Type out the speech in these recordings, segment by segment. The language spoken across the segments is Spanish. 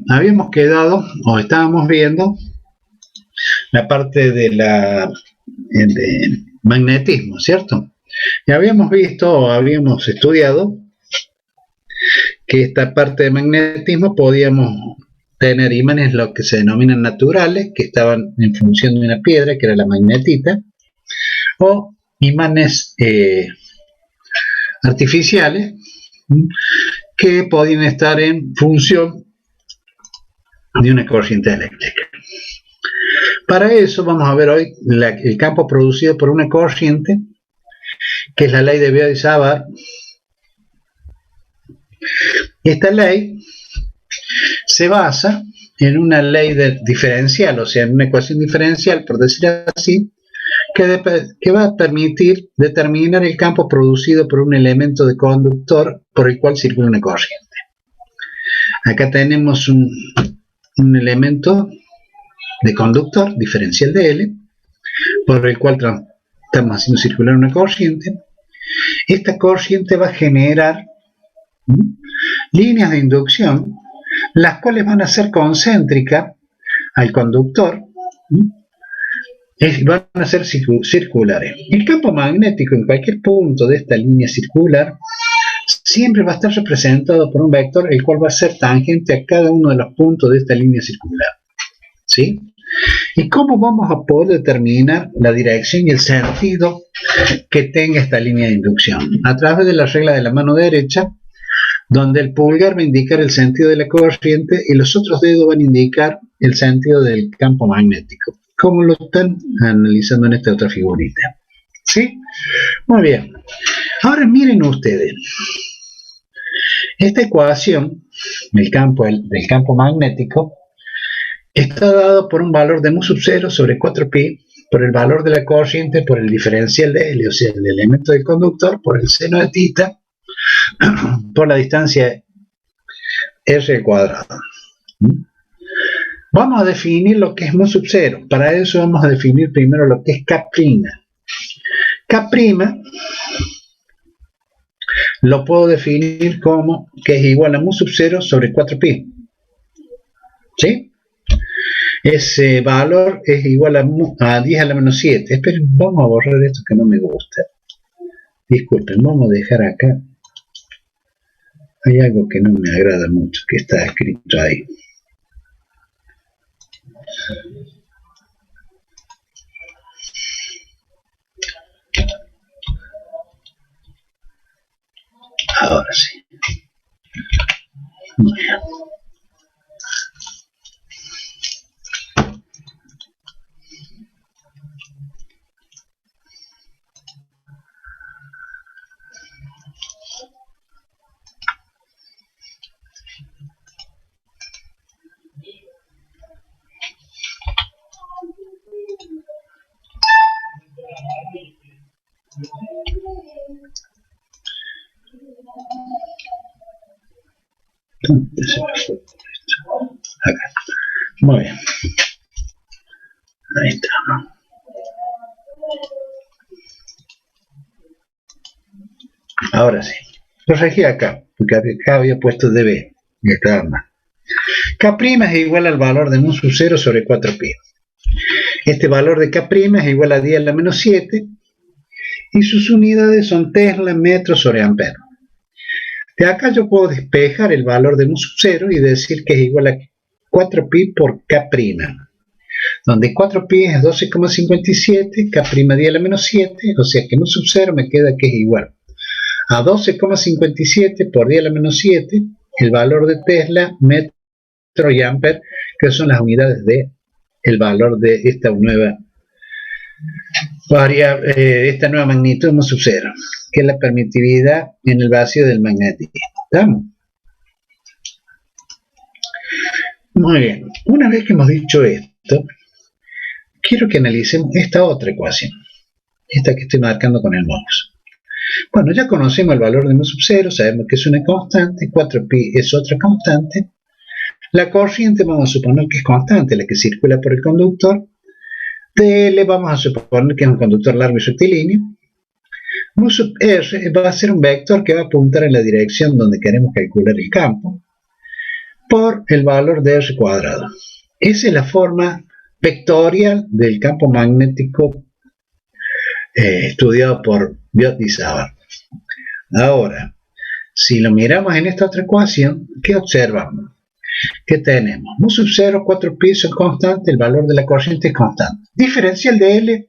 Habíamos quedado, o estábamos viendo, la parte de magnetismo, ¿cierto? Y habíamos visto, o habíamos estudiado, que esta parte de magnetismo podíamos tener imanes, lo que se denominan naturales, que estaban en función de una piedra, que era la magnetita, o imanes artificiales, que podían estar en función de una corriente eléctrica. Para eso vamos a ver hoy el campo producido por una corriente, que es la ley de Biot-Savart. Esta ley se basa en una ley diferencial, o sea, en una ecuación diferencial, por decir así, que va a permitir determinar el campo producido por un elemento de conductor por el cual circula una corriente. Acá tenemos un elemento de conductor diferencial de L, por el cual estamos haciendo circular una corriente. Esta corriente va a generar líneas de inducción, las cuales van a ser concéntricas al conductor, van a ser circulares. El campo magnético en cualquier punto de esta línea circular siempre va a estar representado por un vector, el cual va a ser tangente a cada uno de los puntos de esta línea circular, ¿sí? ¿Y cómo vamos a poder determinar la dirección y el sentido que tenga esta línea de inducción? A través de la regla de la mano derecha, donde el pulgar va a indicar el sentido de la corriente y los otros dedos van a indicar el sentido del campo magnético, como lo están analizando en esta otra figurita, ¿sí? Muy bien. Ahora miren ustedes, esta ecuación del campo magnético está dado por un valor de mu sub 0 sobre 4pi, por el valor de la corriente, por el diferencial de L, o sea, el elemento del conductor, por el seno de tita, por la distancia r al cuadrado. Vamos a definir lo que es mu sub 0. Para eso vamos a definir primero lo que es K'. K' lo puedo definir como que es igual a mu sub 0 sobre 4pi. ¿Sí? Ese valor es igual a 10 a la menos 7. Esperen, vamos a borrar esto que no me gusta. Disculpen, vamos a dejar acá. Hay algo que no me agrada mucho, que está escrito ahí. Ahora sí. Muy bien. Acá. Muy bien. Ahí está. Ahora sí. Corregí acá, porque acá había puesto dB y estaba mal. K' es igual al valor de mu sub 0 sobre 4pi. Este valor de K' es igual a 10 a la menos 7 y sus unidades son Tesla, metro sobre ampere. De acá yo puedo despejar el valor de mu sub 0 y decir que es igual a 4pi por K', donde 4pi es 12,57, K' 10 a la menos 7, o sea que mu sub 0 me queda que es igual a 12,57 por 10 a la menos 7, el valor de Tesla, metro y ampere, que son las unidades de el valor de esta nueva esta nueva magnitud de mu sub 0, que es la permitividad en el vacío del magnetismo. ¿Estamos? Muy bien. Una vez que hemos dicho esto, quiero que analicemos esta otra ecuación, esta que estoy marcando con el mouse. Bueno, ya conocemos el valor de mu sub 0, sabemos que es una constante, 4pi es otra constante. La corriente vamos a suponer que es constante, la que circula por el conductor. TL vamos a suponer que es un conductor largo y rectilíneo. mu sub r va a ser un vector que va a apuntar en la dirección donde queremos calcular el campo por el valor de r cuadrado. Esa es la forma vectorial del campo magnético estudiado por Biot y Savart. Ahora, si lo miramos en esta otra ecuación, ¿qué observamos? ¿Qué tenemos? Mu sub 0, 4pi son constantes, el valor de la corriente es constante. Diferencial de L,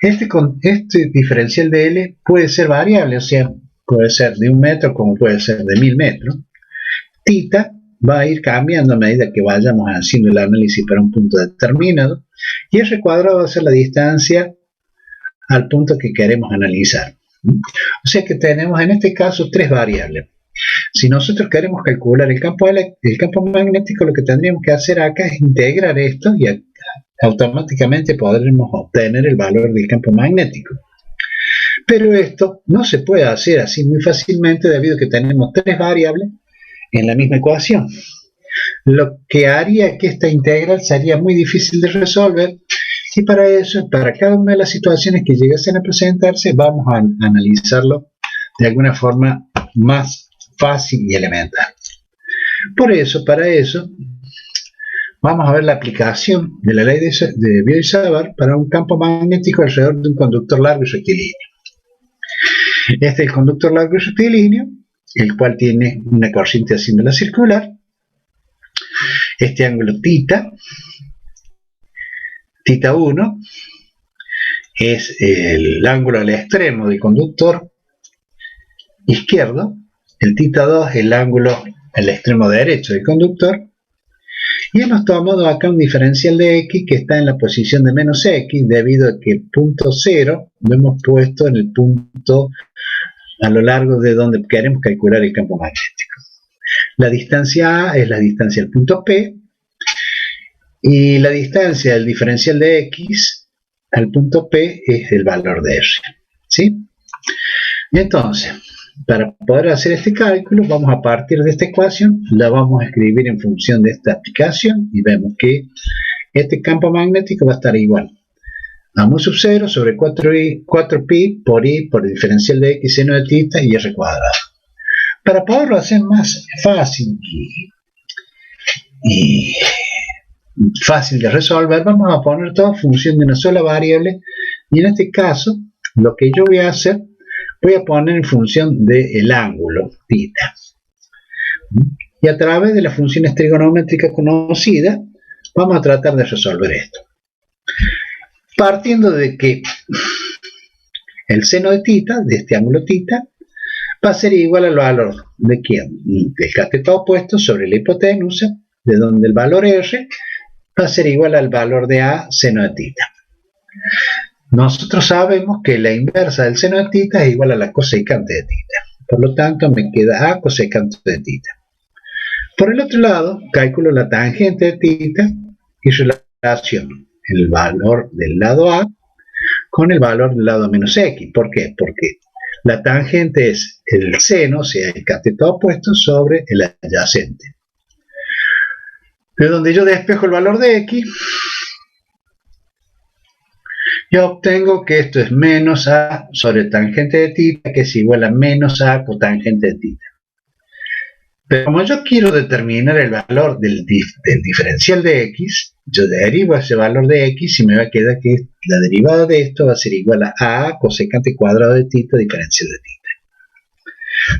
este diferencial de L puede ser variable, o sea, puede ser de 1 metro como puede ser de 1000 metros. Tita va a ir cambiando a medida que vayamos haciendo el análisis para un punto determinado, y R cuadrado va a ser la distancia al punto que queremos analizar. O sea que tenemos en este caso tres variables. Si nosotros queremos calcular el campo magnético, lo que tendríamos que hacer acá es integrar esto y automáticamente podremos obtener el valor del campo magnético. Pero esto no se puede hacer así muy fácilmente debido a que tenemos tres variables en la misma ecuación. Lo que haría que esta integral sería muy difícil de resolver, y para eso, para cada una de las situaciones que llegasen a presentarse, vamos a analizarlo de alguna forma más fácil y elemental. Por eso, para eso, vamos a ver la aplicación de la ley de Biot y Savart para un campo magnético alrededor de un conductor largo y rectilíneo. Este es el conductor largo y rectilíneo, el cual tiene una corriente haciéndola circular. Este ángulo θ, θ1, es el ángulo al extremo del conductor izquierdo. El θ2 es el ángulo al extremo derecho del conductor. Y hemos tomado acá un diferencial de x que está en la posición de menos x, debido a que el punto 0 lo hemos puesto en el punto a lo largo de donde queremos calcular el campo magnético. La distancia A es la distancia del punto P, y la distancia del diferencial de x al punto P es el valor de R. ¿Sí? Entonces, para poder hacer este cálculo, vamos a partir de esta ecuación, la vamos a escribir en función de esta aplicación, y vemos que este campo magnético va a estar igual a mu sub 0 sobre 4pi por i por el diferencial de x seno de θ y r cuadrado. Para poderlo hacer más fácil y fácil de resolver, vamos a poner todo en función de una sola variable, y en este caso lo que yo voy a hacer, voy a poner en función del ángulo θ, y a través de las funciones trigonométricas conocidas vamos a tratar de resolver esto, partiendo de que el seno de θ, de este ángulo θ, va a ser igual al valor de ¿quién? Del cateto opuesto sobre la hipotenusa, de donde el valor R va a ser igual al valor de A seno de θ. Nosotros sabemos que la inversa del seno de θ es igual a la cosecante de θ. Por lo tanto, me queda A cosecante de θ. Por el otro lado, calculo la tangente de θ y relaciono el valor del lado A con el valor del lado menos X. ¿Por qué? Porque la tangente es el seno, o sea, el cateto opuesto sobre el adyacente. De donde yo despejo el valor de X, yo obtengo que esto es menos A sobre tangente de θ, que es igual a menos A cotangente de θ. Pero como yo quiero determinar el valor del diferencial de X, yo derivo ese valor de X y me va a quedar que la derivada de esto va a ser igual a A cosecante cuadrado de θ diferencial de θ.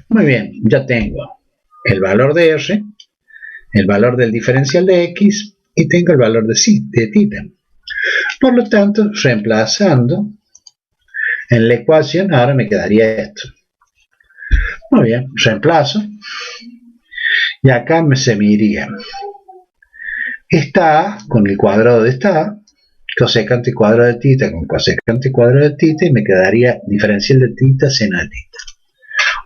Muy bien, ya tengo el valor de R, el valor del diferencial de X y tengo el valor de θ. Por lo tanto, reemplazando en la ecuación, ahora me quedaría esto. Muy bien, reemplazo. Y acá se me iría esta A con el cuadrado de esta A, cosecante cuadrado de θ con cosecante cuadrado de θ, y me quedaría diferencial de θ seno de θ.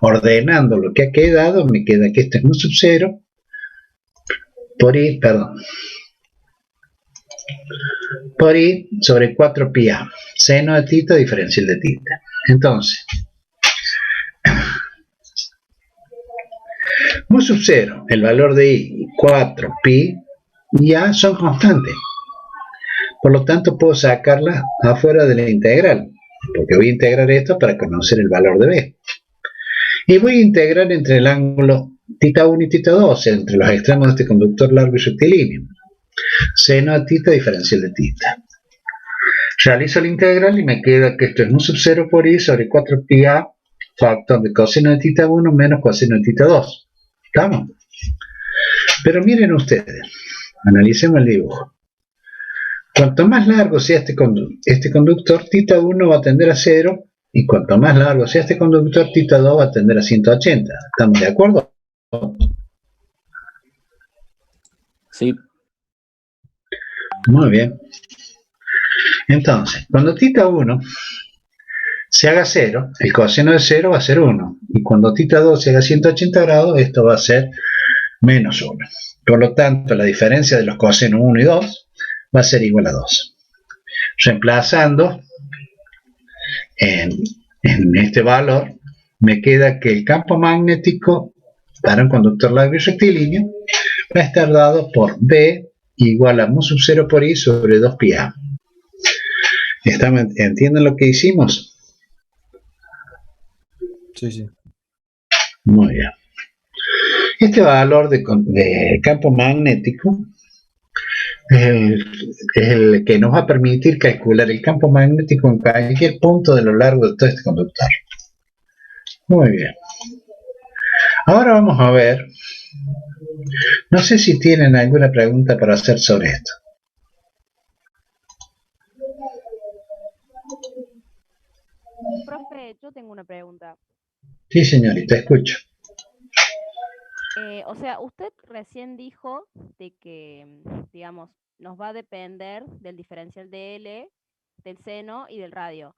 Ordenando lo que ha quedado, me queda que esto es mu sub 0 por i sobre 4pi A, seno de θ diferencial de θ. Entonces, mu sub 0, el valor de i, 4pi y a son constantes. Por lo tanto, puedo sacarlas afuera de la integral. porque voy a integrar esto para conocer el valor de B. Y voy a integrar entre el ángulo θ1 y θ2, o sea, entre los extremos de este conductor largo y rectilíneo. Seno de θ diferencial de θ. Realizo la integral y me queda que esto es mu sub 0 por i sobre 4 pi a factor de coseno de θ1 menos coseno de θ2. ¿Estamos? Pero miren ustedes, analicemos el dibujo. Cuanto más largo sea este conductor, θ1 va a tender a 0, y cuanto más largo sea este conductor, θ2 va a tender a 180. ¿Estamos de acuerdo? Sí. Muy bien. Entonces, cuando θ1 se haga 0, el coseno de 0 va a ser 1. Y cuando θ2 se haga 180 grados, esto va a ser menos 1. Por lo tanto, la diferencia de los cosenos 1 y 2 va a ser igual a 2. Reemplazando en este valor, me queda que el campo magnético para un conductor largo y rectilíneo va a estar dado por B igual a mu sub 0 por I sobre 2 pi A. ¿Entienden lo que hicimos? Sí, sí. Muy bien. Este valor de campo magnético es el que nos va a permitir calcular el campo magnético en cualquier punto de lo largo de todo este conductor. Muy bien. Ahora vamos a ver, no sé si tienen alguna pregunta para hacer sobre esto. Profe, yo tengo una pregunta. Sí, señorita, escucho. O sea, usted recién dijo de que, digamos, nos va a depender del diferencial de L, del seno y del radio.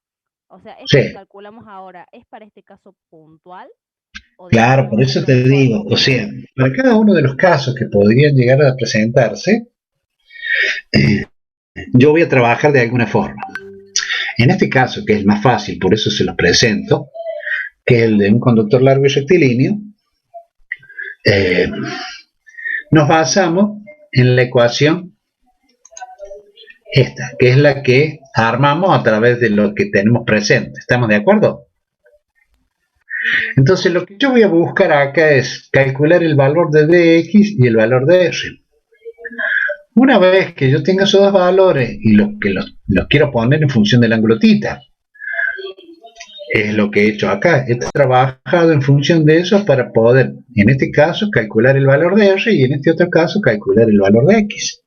O sea, esto Sí. que calculamos ahora, ¿es para este caso puntual? ¿O Claro, digamos, por eso te digo, o sea, para cada uno de los casos que podrían llegar a presentarse, yo voy a trabajar de alguna forma. En este caso, que es el más fácil, por eso se los presento, que es el de un conductor largo y rectilíneo, nos basamos en la ecuación esta, que es la que armamos a través de lo que tenemos presente. ¿Estamos de acuerdo? Entonces, lo que yo voy a buscar acá es calcular el valor de dx y el valor de r. Una vez que yo tenga esos dos valores y los quiero poner en función del ángulo θ, es lo que he hecho acá. He trabajado en función de eso para poder, en este caso, calcular el valor de r y en este otro caso, calcular el valor de x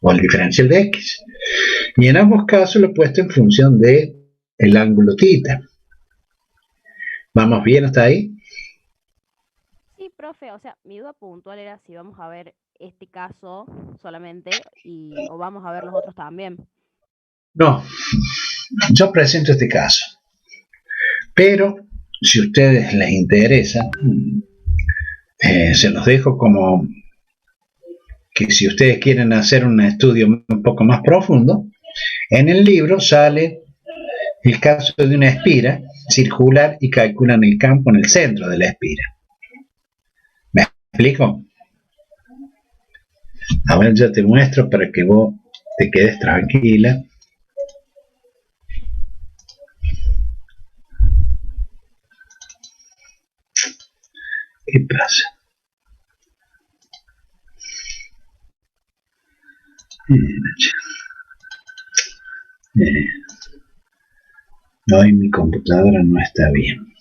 o el diferencial de x. Y en ambos casos lo he puesto en función del ángulo θ. ¿Vamos bien hasta ahí? Sí, profe, o sea, mi duda puntual era si vamos a ver este caso solamente o vamos a ver los otros también. No, yo presento este caso. Pero, si a ustedes les interesa, se los dejo como que si ustedes quieren hacer un estudio un poco más profundo, en el libro sale el caso de una espira circular y calculan el campo en el centro de la espira. ¿Me explico? A ver, yo te muestro para que vos te quedes tranquila. ¿Qué pasa? Hoy mi computadora no está bien.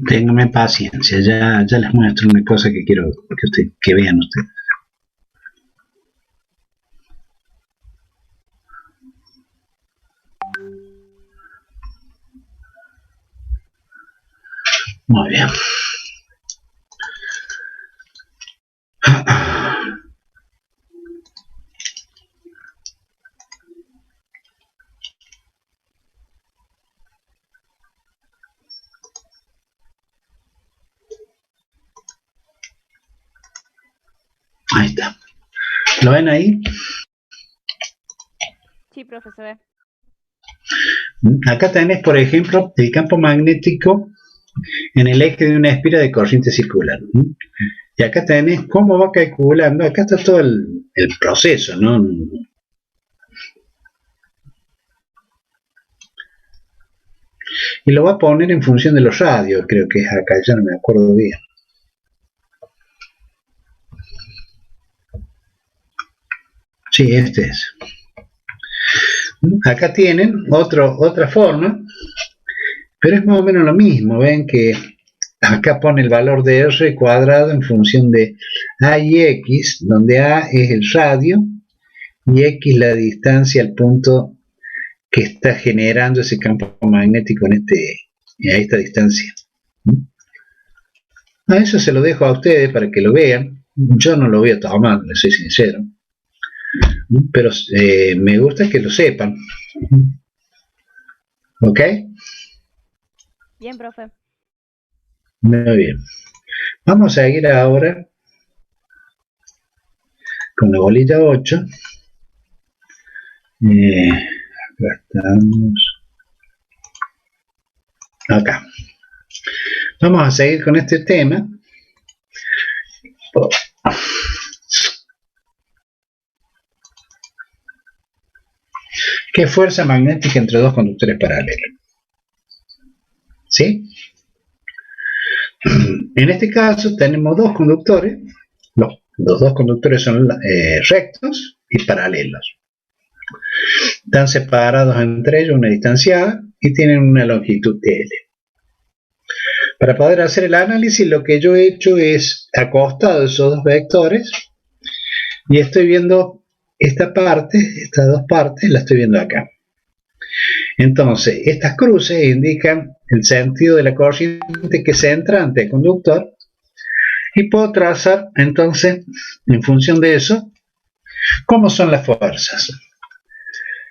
Ténganme paciencia, ya les muestro una cosa que quiero que vean ustedes. Muy bien. Ahí está. ¿Lo ven ahí? Sí, profe, se ve. Acá tenés, por ejemplo, el campo magnético en el eje de una espira de corriente circular. Y acá tenés cómo va calculando, acá está todo el proceso, ¿no? Y lo va a poner en función de los radios, creo que es acá, ya no me acuerdo bien. Sí, este es. Acá tienen otra forma, pero es más o menos lo mismo. Ven que acá pone el valor de R cuadrado en función de A y X, donde A es el radio y X la distancia al punto que está generando ese campo magnético a esta distancia. A eso se lo dejo a ustedes para que lo vean. Yo no lo voy a tomar, les soy sincero. Pero me gusta que lo sepan. ¿Ok? Bien, profe. Muy bien. Vamos a ir ahora con la bolita 8. Acá estamos. Acá. Vamos a seguir con este tema. ¿Qué fuerza magnética entre dos conductores paralelos? ¿Sí? En este caso tenemos dos conductores. Los dos conductores son rectos y paralelos. Están separados entre ellos una distancia y tienen una longitud L. Para poder hacer el análisis, lo que yo he hecho es acostado esos dos vectores y estoy viendo esta parte, estas dos partes, las estoy viendo acá. Entonces, estas cruces indican el sentido de la corriente que se entra ante el conductor y puedo trazar, entonces, en función de eso, cómo son las fuerzas.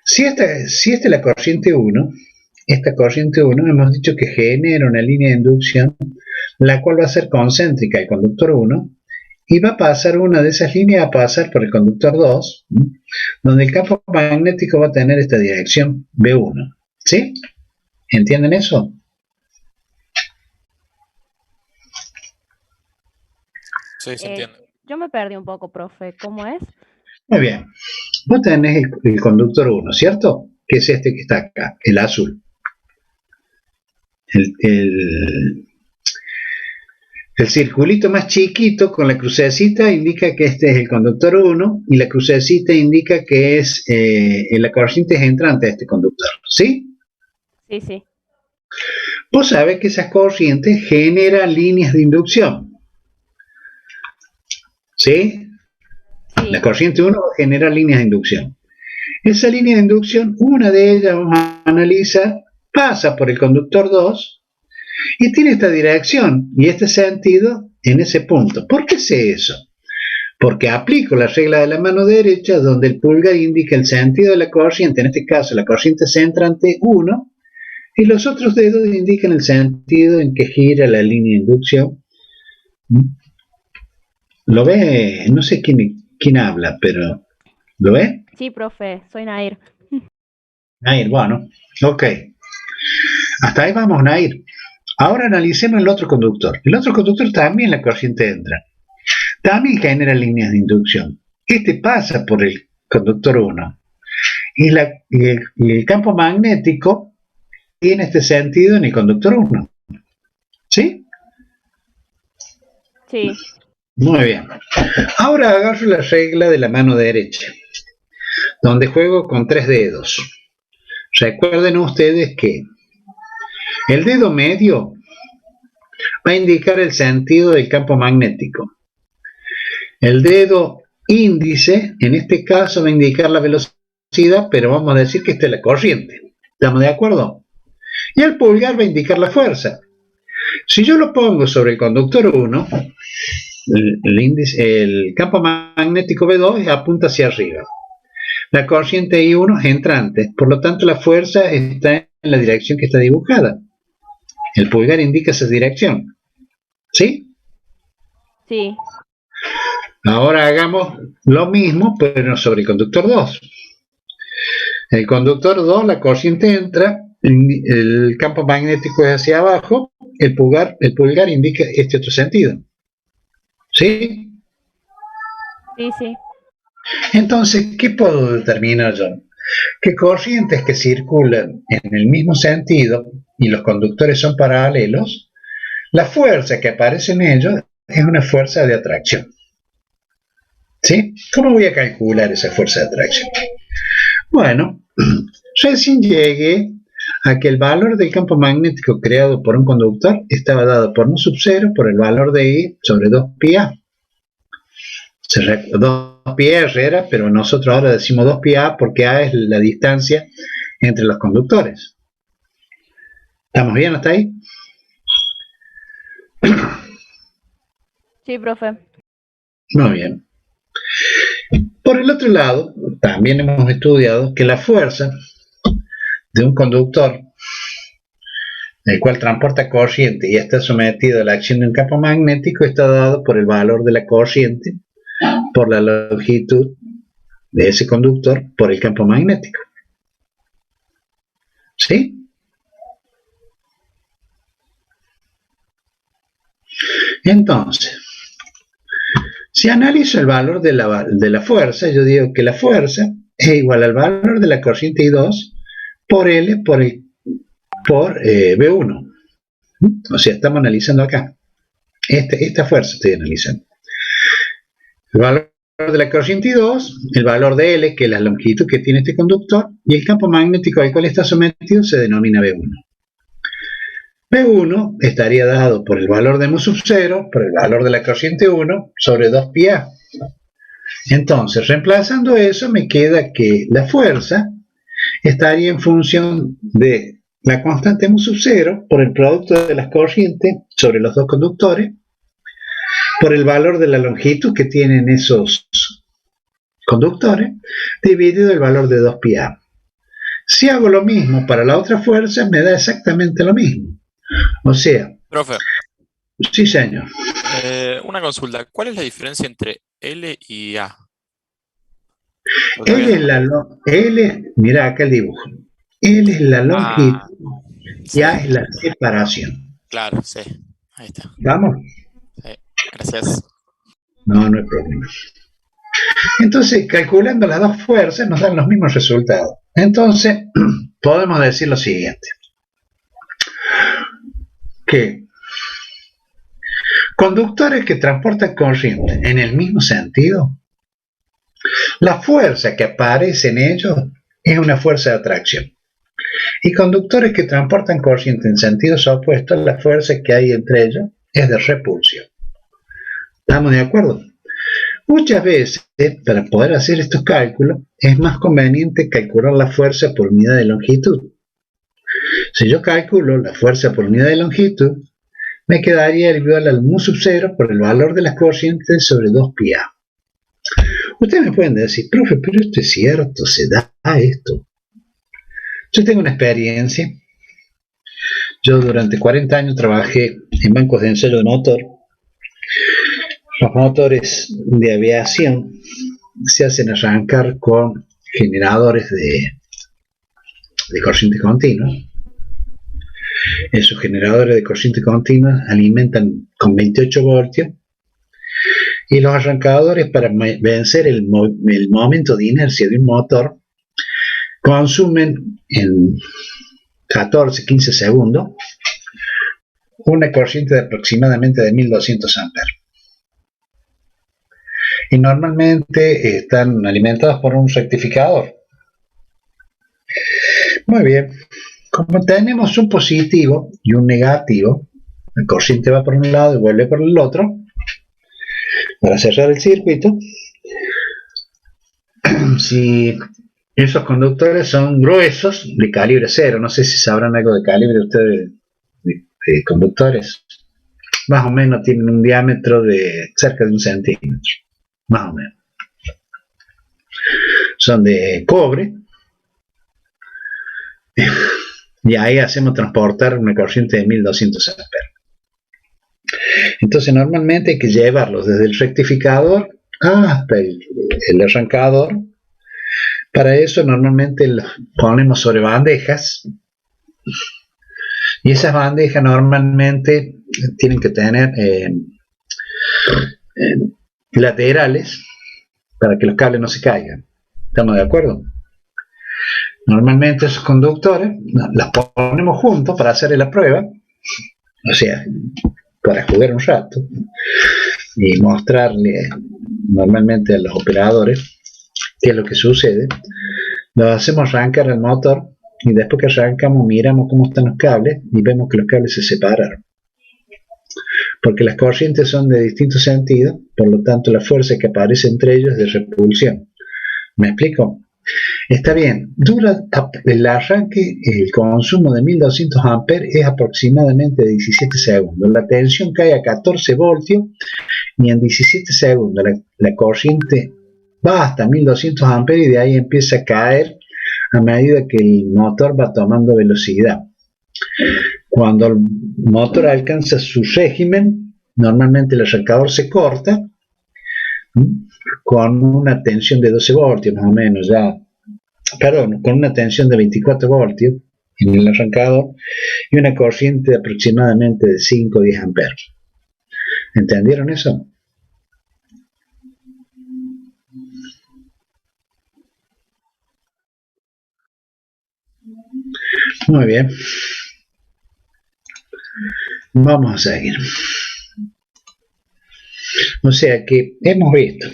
Si esta es la corriente 1, esta corriente 1 hemos dicho que genera una línea de inducción, la cual va a ser concéntrica al conductor 1, y va a pasar una de esas líneas a pasar por el conductor 2, donde el campo magnético va a tener esta dirección B1. ¿Sí? ¿Entienden eso? Sí, se entiende. Yo me perdí un poco, profe. ¿Cómo es? Muy bien. Vos tenés el conductor 1, ¿cierto? Que es este que está acá, el azul. El circulito más chiquito con la crucecita indica que este es el conductor 1 y la crucecita indica que es la corriente es entrante a este conductor. ¿Sí? Sí, sí. Vos sabés que esas corrientes generan líneas de inducción. ¿Sí? Sí. La corriente 1 genera líneas de inducción. Esa línea de inducción, una de ellas vamos a analizar, pasa por el conductor 2 y tiene esta dirección y este sentido en ese punto. ¿Por qué sé eso? Porque aplico la regla de la mano derecha donde el pulgar indica el sentido de la corriente, en este caso la corriente centrante 1, y los otros dedos indican el sentido en que gira la línea de inducción. ¿Lo ve? No sé quién habla, pero ¿lo ve? Sí, profe, soy Nair. Nair, bueno, ok. Hasta ahí vamos, Nair. Ahora analicemos el otro conductor. El otro conductor también la corriente entra. También genera líneas de inducción. Este pasa por el conductor 1. Y el campo magnético tiene este sentido en el conductor 1. ¿Sí? Sí. Muy bien. Ahora agarro la regla de la mano derecha, donde juego con 3 dedos. Recuerden ustedes que el dedo medio va a indicar el sentido del campo magnético. El dedo índice, en este caso, va a indicar la velocidad, pero vamos a decir que esta es la corriente. ¿Estamos de acuerdo? Y el pulgar va a indicar la fuerza. Si yo lo pongo sobre el conductor 1, el campo magnético B2 apunta hacia arriba. La corriente I1 es entrante, por lo tanto la fuerza está en la dirección que está dibujada. El pulgar indica esa dirección. ¿Sí? Sí. Ahora hagamos lo mismo, pero sobre el conductor 2. El conductor 2, la corriente entra, el campo magnético es hacia abajo, el pulgar indica este otro sentido. ¿Sí? Sí, sí. Entonces, ¿qué puedo determinar yo? Que corrientes que circulan en el mismo sentido y los conductores son paralelos, la fuerza que aparece en ellos es una fuerza de atracción. ¿Sí? ¿Cómo voy a calcular esa fuerza de atracción? Bueno, recién llegué a que el valor del campo magnético creado por un conductor estaba dado por nu sub 0 por el valor de I sobre 2πa. 2πr era, pero nosotros ahora decimos 2πa porque A es la distancia entre los conductores. ¿Estamos bien hasta ahí? Sí, profe. Muy bien. Por el otro lado, también hemos estudiado que la fuerza de un conductor, el cual transporta corriente y está sometido a la acción de un campo magnético, está dado por el valor de la corriente por la longitud de ese conductor por el campo magnético. ¿Sí? Entonces, si analizo el valor de la fuerza, yo digo que la fuerza es igual al valor de la corriente I2 por L por B1. O sea, estamos analizando acá. Esta fuerza estoy analizando. El valor de la corriente I2, el valor de L, que es la longitud que tiene este conductor, y el campo magnético al cual está sometido se denomina B1. B1 estaría dado por el valor de mu sub 0, por el valor de la corriente 1, sobre 2πa. Entonces, reemplazando eso, me queda que la fuerza estaría en función de la constante mu sub 0 por el producto de las corrientes sobre los dos conductores, por el valor de la longitud que tienen esos conductores, dividido el valor de 2πa. Si hago lo mismo para la otra fuerza, me da exactamente lo mismo. O sea... Profe. Sí, señor. Una consulta. ¿Cuál es la diferencia entre L y A? Mira acá el dibujo. L es la longitud y A es la separación. Claro, sí. Ahí está. ¿Vamos? Sí. Gracias. No hay problema. Entonces, calculando las dos fuerzas nos dan los mismos resultados. Entonces, podemos decir lo siguiente. Que conductores que transportan corriente en el mismo sentido, la fuerza que aparece en ellos es una fuerza de atracción. Y conductores que transportan corriente en sentidos opuestos, la fuerza que hay entre ellos es de repulsión. ¿Estamos de acuerdo? Muchas veces, para poder hacer estos cálculos, es más conveniente calcular la fuerza por unidad de longitud. Si yo calculo la fuerza por unidad de longitud, me quedaría igual al mu sub 0 por el valor de las corrientes sobre 2πa. Ustedes me pueden decir, profe, pero esto es cierto, se da esto. Yo tengo una experiencia. Yo durante 40 años trabajé en bancos de ensayo de motor. Los motores de aviación se hacen arrancar con generadores de corriente continua. Esos generadores de corriente continua alimentan con 28 voltios y los arrancadores, para vencer el momento de inercia de un motor, consumen en 14-15 segundos una corriente de aproximadamente de 1200 amperes. Y normalmente están alimentados por un rectificador. Muy bien. Como tenemos un positivo y un negativo, La corriente va por un lado y vuelve por el otro. Para cerrar el circuito, si esos conductores son gruesos, de calibre cero, no sé si sabrán algo de calibre ustedes, de conductores, más o menos tienen un diámetro de cerca de 1 centímetro, más o menos. Son de cobre, y ahí hacemos transportar una corriente de 1200 amperes. Entonces normalmente hay que llevarlos desde el rectificador hasta el arrancador. Para eso normalmente los ponemos sobre bandejas, y esas bandejas normalmente tienen que tener laterales para que los cables no se caigan. ¿Estamos de acuerdo? Normalmente esos conductores las ponemos juntos para hacer la prueba, o sea, para jugar un rato y mostrarle normalmente a los operadores qué es lo que sucede. Lo hacemos arrancar el motor y después que arrancamos miramos cómo están los cables y vemos que los cables se separaron, porque las corrientes son de distintos sentidos, por lo tanto la fuerza que aparece entre ellos es de repulsión. ¿Me explico? Está bien, dura el arranque, el consumo de 1200 amperes es aproximadamente 17 segundos. La tensión cae a 14 voltios y en 17 segundos la corriente va hasta 1200 amperes y de ahí empieza a caer a medida que el motor va tomando velocidad. Cuando el motor alcanza su régimen, normalmente el arrancador se corta con una tensión de 12 voltios más o menos, con una tensión de 24 voltios en el arrancador y una corriente de aproximadamente de 5 o 10 amperes. ¿Entendieron eso? Muy bien. Vamos a seguir. O sea que hemos visto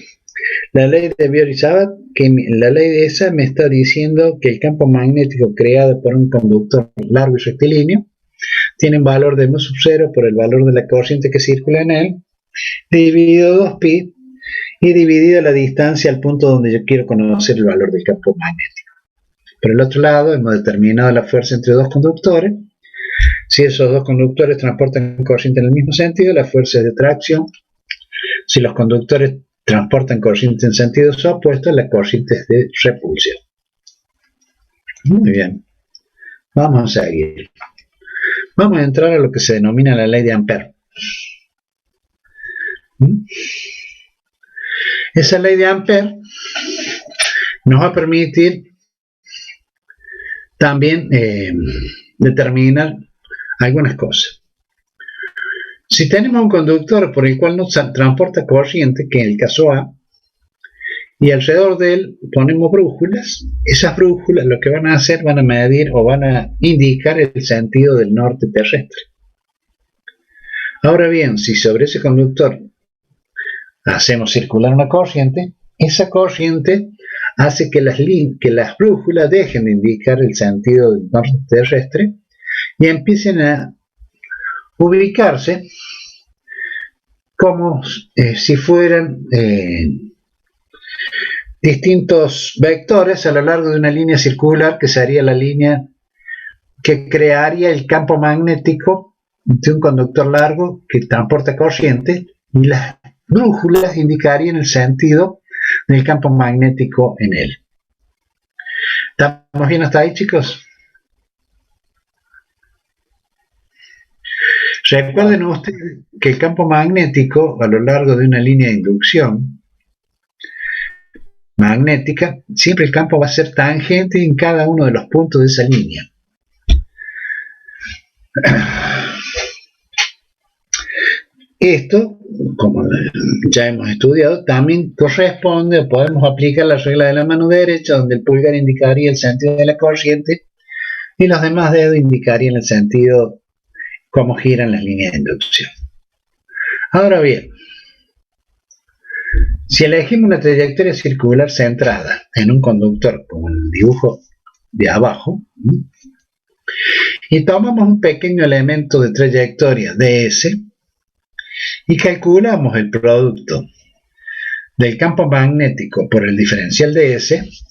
la ley de Biot-Savart, que la ley esa me está diciendo que el campo magnético creado por un conductor largo y rectilíneo tiene un valor de mu sub 0 por el valor de la corriente que circula en él, dividido 2pi y dividido la distancia al punto donde yo quiero conocer el valor del campo magnético. Por el otro lado, hemos determinado la fuerza entre dos conductores. Si esos dos conductores transportan corriente en el mismo sentido, la fuerza es de tracción. Si los conductores transportan corriente en sentidos opuestos, la corriente es de repulsión. Muy bien. Vamos a seguir. Vamos a entrar a lo que se denomina la ley de Ampère. Esa ley de Ampère nos va a permitir también determinar algunas cosas. Si tenemos un conductor por el cual nos transporta corriente, que es el caso A, y alrededor de él ponemos brújulas, esas brújulas lo que van a hacer, van a medir o van a indicar el sentido del norte terrestre. Ahora bien, si sobre ese conductor hacemos circular una corriente, esa corriente hace que las brújulas dejen de indicar el sentido del norte terrestre y empiecen a ubicarse como si fueran distintos vectores a lo largo de una línea circular, que sería la línea que crearía el campo magnético de un conductor largo que transporta corriente, y las brújulas indicarían el sentido del campo magnético en él. ¿Estamos bien hasta ahí, chicos? Recuerden ustedes que el campo magnético a lo largo de una línea de inducción magnética, siempre el campo va a ser tangente en cada uno de los puntos de esa línea. Esto, como ya hemos estudiado, también corresponde o podemos aplicar la regla de la mano derecha, donde el pulgar indicaría el sentido de la corriente y los demás dedos indicarían el sentido cómo giran las líneas de inducción. Ahora bien, si elegimos una trayectoria circular centrada en un conductor como el dibujo de abajo, Y tomamos un pequeño elemento de trayectoria ds y calculamos el producto del campo magnético por el diferencial ds.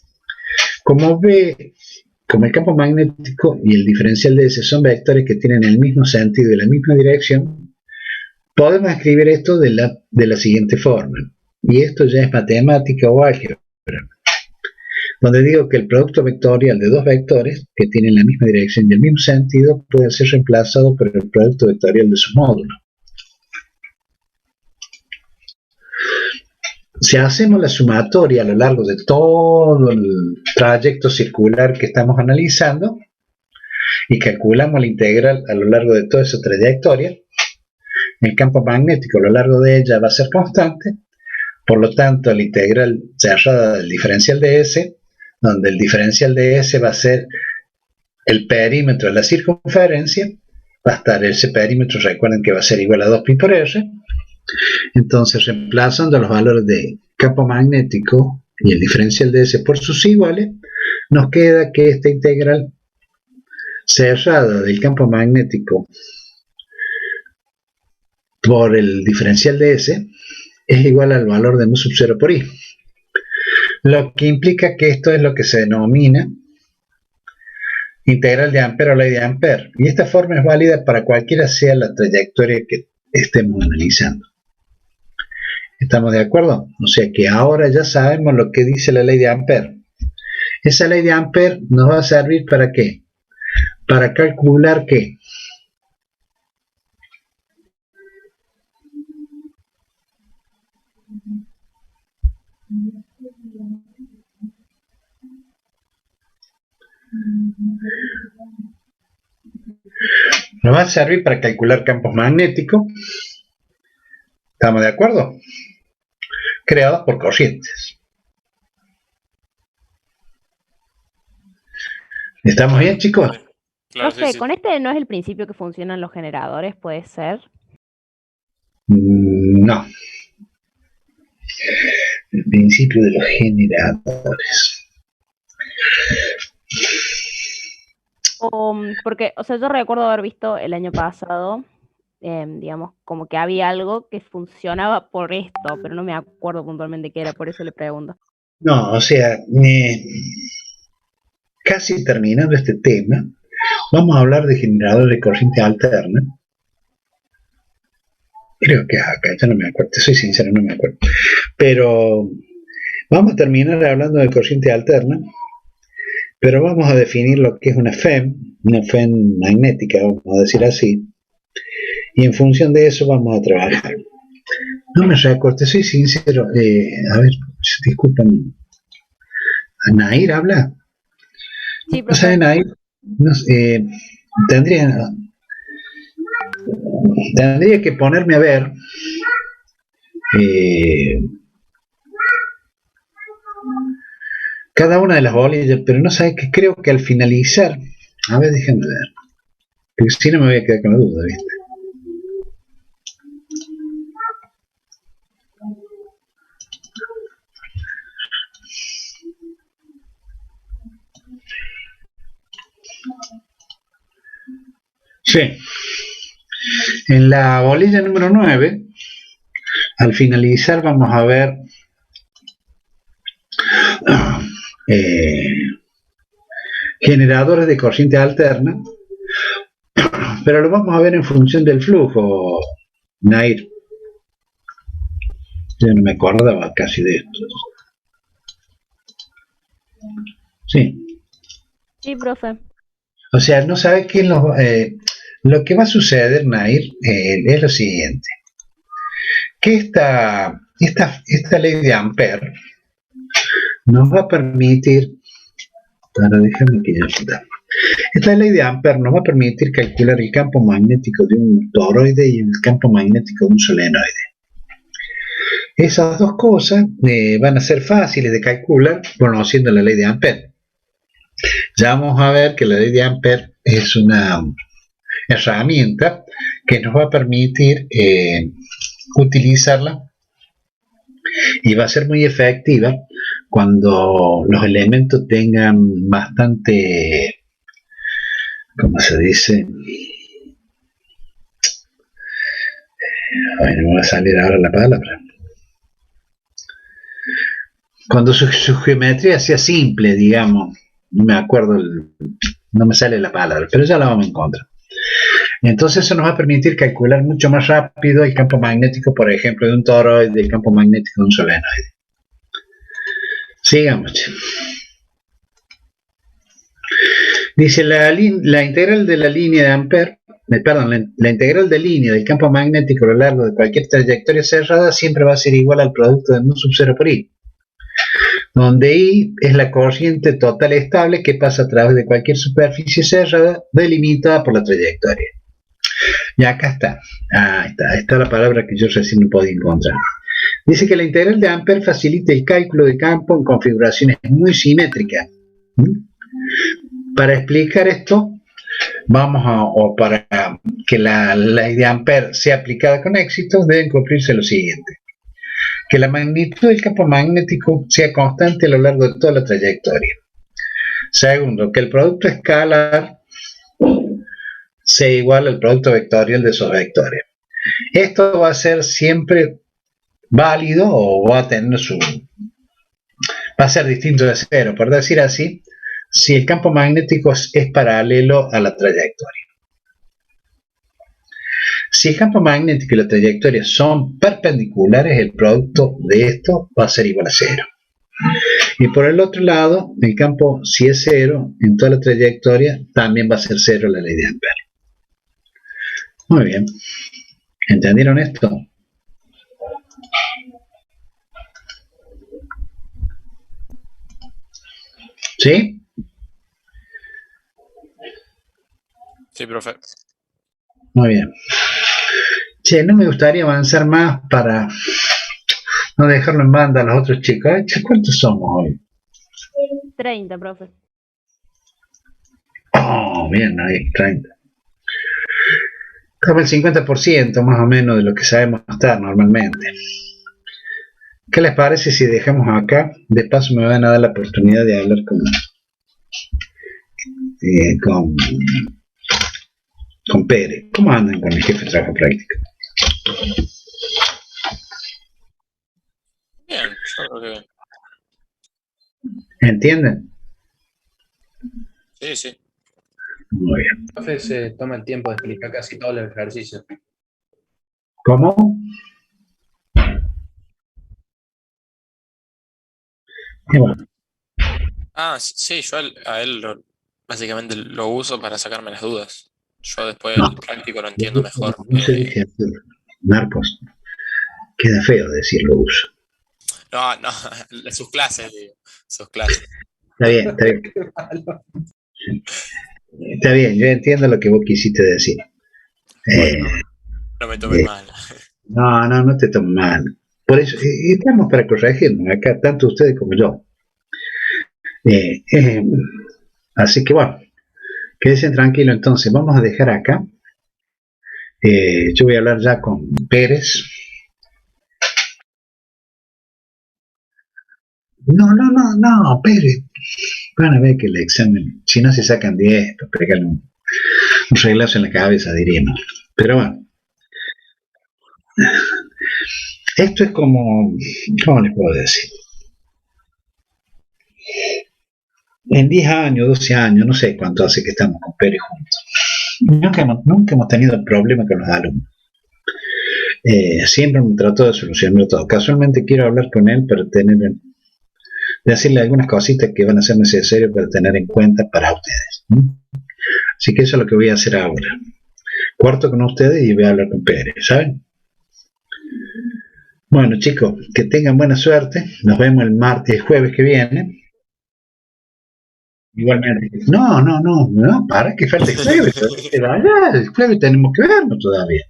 Como el campo magnético y el diferencial ds son vectores que tienen el mismo sentido y la misma dirección, podemos escribir esto de la siguiente forma. Y esto ya es matemática o álgebra, donde digo que el producto vectorial de dos vectores que tienen la misma dirección y el mismo sentido puede ser reemplazado por el producto vectorial de sus módulos. Si hacemos la sumatoria a lo largo de todo el trayecto circular que estamos analizando y calculamos la integral a lo largo de toda esa trayectoria, el campo magnético a lo largo de ella va a ser constante, por lo tanto la integral cerrada del diferencial de S, donde el diferencial de S va a ser el perímetro de la circunferencia, va a estar ese perímetro, recuerden que va a ser igual a 2pi por R. Entonces, reemplazando los valores de campo magnético y el diferencial de S por sus iguales, nos queda que esta integral cerrada del campo magnético por el diferencial de S es igual al valor de mu sub 0 por i. Lo que implica que esto es lo que se denomina integral de Ampère o ley de Ampère. Y esta forma es válida para cualquiera sea la trayectoria que estemos analizando. ¿Estamos de acuerdo? O sea que ahora ya sabemos lo que dice la ley de Ampère. Esa ley de Ampère nos va a servir ¿para qué? Para calcular ¿qué? Nos va a servir para calcular campos magnéticos. ¿Estamos de acuerdo? Creados por corrientes. ¿Estamos bien, chicos? Claro, Profe, sí. con este no es el principio que funcionan los generadores, ¿puede ser? No. El principio de los generadores. Porque, o sea, yo recuerdo haber visto el año pasado, digamos, como que había algo que funcionaba por esto, pero no me acuerdo puntualmente qué era, por eso le pregunto. No, o sea, casi terminando este tema, vamos a hablar de generadores de corriente alterna. Creo que es acá, ya no me acuerdo, soy sincero, no me acuerdo. Pero vamos a terminar hablando de corriente alterna, pero vamos a definir lo que es una FEM magnética, vamos a decir así, y en función de eso vamos a trabajar. No me recorte, soy sincero, a ver, disculpen, ¿Nair habla? Sí, O profe. sea, Nair, no sé, tendría que ponerme a ver cada una de las bolillas, pero no sabe que creo que al finalizar, a ver, déjenme ver, porque si no me voy a quedar con la duda, ¿viste? Sí. En la bolilla número 9, al finalizar vamos a ver generadores de corriente alterna, pero lo vamos a ver en función del flujo, Nair. Yo no me acordaba casi de esto. Sí. Sí, profe. O sea, no sabe qué es lo que va a suceder, Nair, es lo siguiente. Que esta ley de Ampère nos va a permitir, ahora déjame que ya está. Esta ley de Ampère nos va a permitir calcular el campo magnético de un toroide y el campo magnético de un solenoide. Esas dos cosas van a ser fáciles de calcular conociendo la ley de Ampère. Ya vamos a ver que la ley de Ampère es una herramienta que nos va a permitir utilizarla y va a ser muy efectiva cuando los elementos tengan bastante ¿cómo se dice? Ay, no me va a salir ahora la palabra. Cuando su geometría sea simple, digamos, no me acuerdo, no me sale la palabra, pero ya la vamos a encontrar. Entonces eso nos va a permitir calcular mucho más rápido el campo magnético, por ejemplo, de un toroide, el campo magnético de un solenoide. Sigamos. Dice la integral de la línea de Ampère, la integral de línea del campo magnético a lo largo de cualquier trayectoria cerrada siempre va a ser igual al producto de mu sub 0 por I, donde I es la corriente total estable que pasa a través de cualquier superficie cerrada delimitada por la trayectoria. Y acá está. Está la palabra que yo recién no podía encontrar. Dice que la integral de Ampère facilita el cálculo de campo en configuraciones muy simétricas. Para explicar esto, o para que la ley de Ampère sea aplicada con éxito, deben cumplirse lo siguiente. Que la magnitud del campo magnético sea constante a lo largo de toda la trayectoria. Segundo, que el producto escalar sea igual al producto vectorial de esos vectores. Esto va a ser siempre válido o va a ser distinto de cero, por decir así, si el campo magnético es paralelo a la trayectoria. Si el campo magnético y la trayectoria son perpendiculares, el producto de esto va a ser igual a cero. Y por el otro lado, el campo, si es cero en toda la trayectoria, también va a ser cero la ley de Ampère. Muy bien. ¿Entendieron esto? ¿Sí? Sí, profe. Muy bien. Che, no me gustaría avanzar más para no dejarlo en banda a los otros chicos. Ay, che, ¿cuántos somos hoy? 30, profe. Oh, bien, ahí, 30. Como el 50% más o menos de lo que sabemos estar normalmente. ¿Qué les parece si dejamos acá? De paso me van a dar la oportunidad de hablar con Pérez. ¿Cómo andan con el jefe de trabajo práctico? Bien, yo creo que bien. ¿Entienden? Sí, sí. Muy bien. El profe se toma el tiempo de explicar casi todo el ejercicio. ¿Cómo? Y bueno, Sí, yo a él básicamente lo uso para sacarme las dudas. Yo después el práctico lo entiendo mejor. no se dice así, Marcos. Queda feo decirlo uso. No, sus clases, digo. Sus clases. Está bien, está bien. Está bien, yo entiendo lo que vos quisiste decir. Bueno, no me tome mal. No te tomes mal. Por eso, estamos para corregirnos acá, tanto ustedes como yo. Así que bueno, quédense tranquilos entonces. Vamos a dejar acá. Yo voy a hablar ya con Pérez. No, Pérez. Van a ver que el examen, si no se sacan 10, pues pegarle un reglazo en la cabeza, diríamos. Pero bueno, esto es como, ¿cómo les puedo decir? En 10 años, 12 años, no sé cuánto hace que estamos con Pérez juntos. Nunca hemos tenido problema con los alumnos. Siempre me trató de solucionar todo. Casualmente quiero hablar con él para decirle algunas cositas que van a ser necesarias para tener en cuenta para ustedes. Así que eso es lo que voy a hacer ahora. Cuarto con ustedes y voy a hablar con Pérez, ¿saben? Bueno, chicos, que tengan buena suerte. Nos vemos el martes y jueves que viene. Igualmente. No, para que falte el jueves. El jueves tenemos que vernos todavía.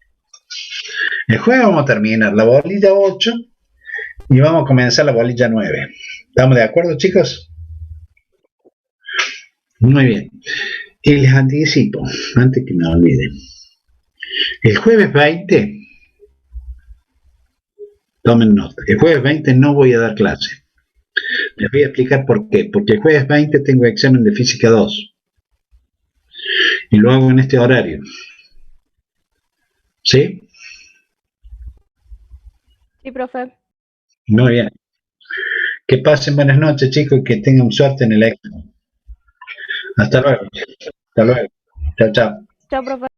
El jueves vamos a terminar la bolilla 8 y vamos a comenzar la bolilla 9. ¿Estamos de acuerdo, chicos? Muy bien. Y les anticipo, antes que me olviden. El jueves 20, tomen nota, el jueves 20 no voy a dar clase. Les voy a explicar por qué. Porque el jueves 20 tengo examen de física 2. Y lo hago en este horario. ¿Sí? Sí, profe. Muy bien. Que pasen buenas noches, chicos, y que tengan suerte en el examen. Hasta luego. Hasta luego. Chao, chao. Chao, profe.